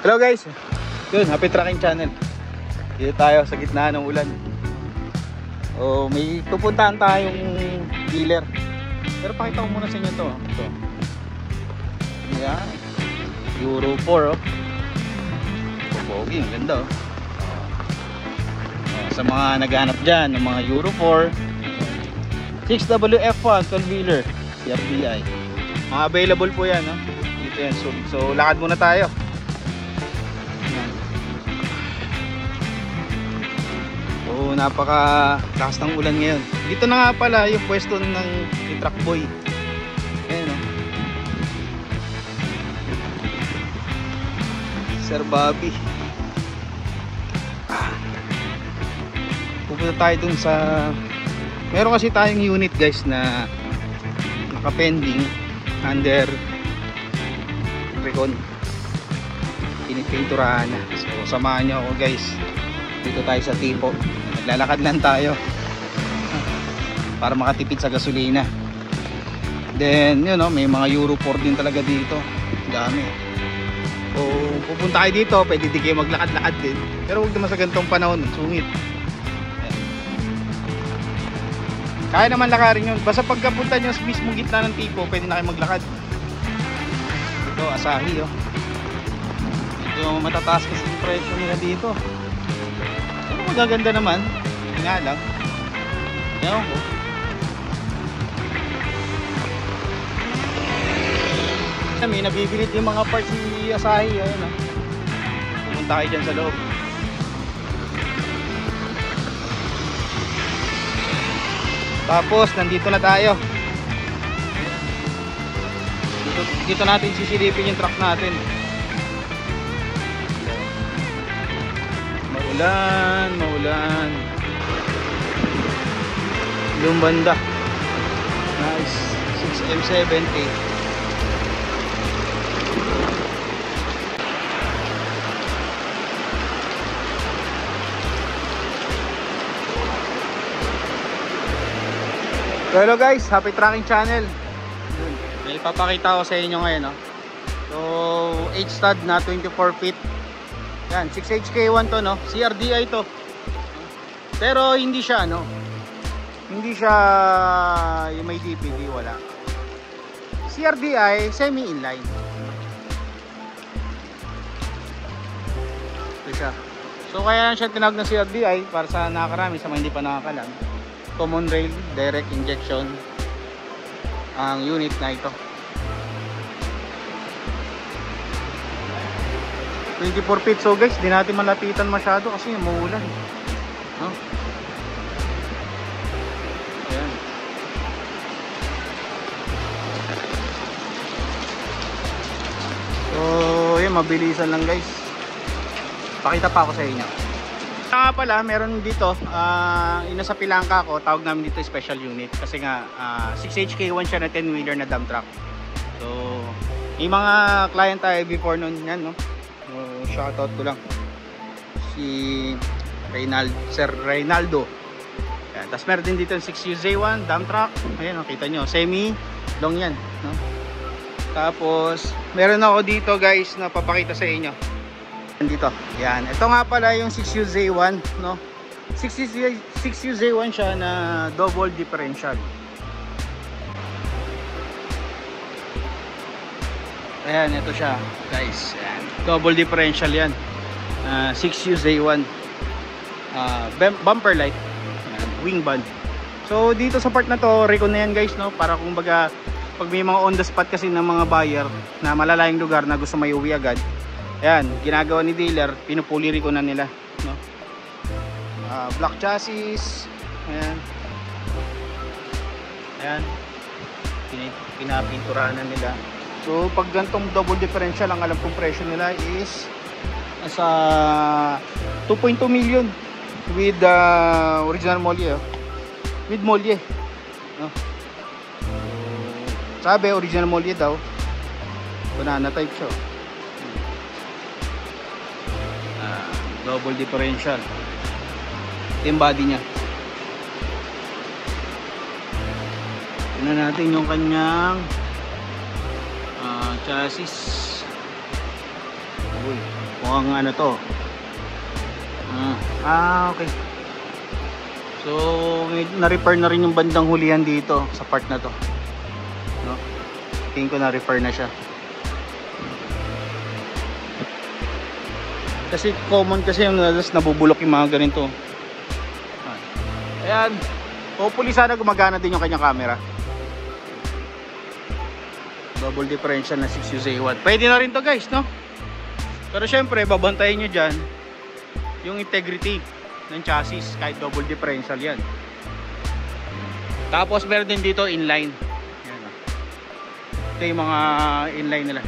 Hello guys, yun, Happy Trucking Channel. Dito tayo sa gitna ng ulan. May pupuntahan tayong dealer. Pero pakita ko muna sa inyo to. Ito. Yan. Euro 4 oh. Pogi, ang ganda oh. Sa mga naghahanap dyan ng mga Euro 4 6WF1 12-wheeler CRDI, mga available po yan no? Dito yan. So lakad muna tayo. Napaka lakas ng ulan ngayon. Dito na nga pala yung pwesto ng truck boy. Ayan o. Sir Bobby. Pupunta tayo dun sa meron kasi tayong unit guys na nakapending under recon. Pinipinturahan na. So samahan nyo ako guys. Dito tayo sa tipo. Lalakad lang tayo para makatipid sa gasolina. Then yun know, may mga Euro 4 din talaga dito. Dami. So pupunta kayo dito, pwede din kayo maglakad-lakad din. Pero huwag naman sa ganitong panahon, sungit. Kaya naman lakarin yun. Basta pagkapunta nyo sa mismong gitna ng tipo, pwede na kayo maglakad. Ito, Asahi oh. Medyo matataas kasi yung presyo nila dito. Magaganda naman nga lang ewan ko. May nabibilit yung mga parts ni Asahi. Ayun ah. Pumunta kayo dyan sa loob. Tapos nandito na tayo. Dito natin sisilipin yung truck natin. Maulan. Yung banda. Nice. 6M70. So hello guys, Happy Trucking Channel. May ipapakita ko sa inyo ngayon no? So H-stud na 24 feet. Yan, 6HK1 to no, CRDI to. Pero hindi siya ano, hindi siya yung may DPD, wala. CRDI semi inline. Ito siya. So kaya siya tinawag na CRDI para sa nakakarami, sa mga hindi pa nakakalam. Common rail direct injection ang unit na ito. 24 feet. So guys, di natin malapitan masyado kasi umuulan. No? Ayan. So, ayan, mabilisan lang guys. Pakita pa ako sa inyo. Nga pala, meron dito, inasa Pilangka ko, tawag namin dito special unit. Kasi nga, 6HK1 siya na 10-wheeler na dump truck. So, may mga client tayo before nun yan, no? Shoutout ko lang si Sir Reynaldo. Ayan. Tapos meron din dito yung 6UZ1 dump truck. Ayan, nakita nyo, semi long yan no? Tapos meron ako dito guys na papakita sa inyo dito. Yan, ito nga pala yung 6UZ1 no? 6UZ1 siya na double differential. Ayan, ito siya guys. Ayan. Double differential yan. 6UZ1 bumper light. Ayan. Wing band. So dito sa part na to, recon na yan guys no? Para kung baga pag may mga on the spot kasi ng mga buyer na malalayong lugar na gusto may uwi agad, ayan, ginagawa ni dealer, pinupuli recon na nila no? Black chassis. Ayan. Ayan, pinapinturahan na nila. So pag gantong double differential, ang alam kong presyo nila is nasa 2.2 million with original molye with molye no? So, sabi original molye daw, banana type siya. Double differential. Ito yung body nya. Tingnan natin yung kanyang chassis. Uy, Mukhang ano to. Okay. So, na-repair na rin yung bandang hulihan dito sa part na to. No? Tingin ko na-repair na siya. Kasi common kasi yung nabubulok yung mga ganito. Ayan. Hopefully sana gumagana din yung kanyang camera. Double differential na 6UZ1. Pwede na rin to guys, no? Pero syempre, babantayin nyo dyan yung integrity ng chassis kahit double differential yan. Tapos meron din dito inline. Yan, ito yung mga inline nila.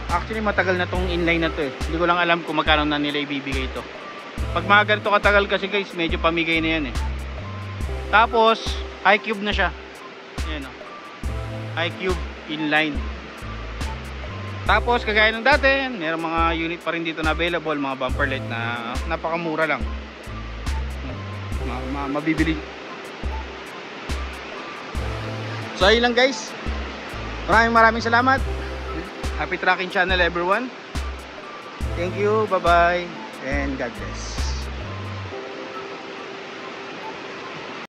Actually matagal na tong inline na to eh. Hindi ko lang alam kung magkano na nila ibibigay ito. Pag mga ganito katagal kasi guys, medyo pamigay na yan eh. Tapos high cube na siya. Yan, high cube inline. Tapos kagaya ng dati, mayroong mga unit pa rin dito na available, mga bumper light na napakamura lang. Mabibili. So ayun lang guys. Maraming salamat. Happy Trucking Channel everyone. Thank you, bye bye, and God bless.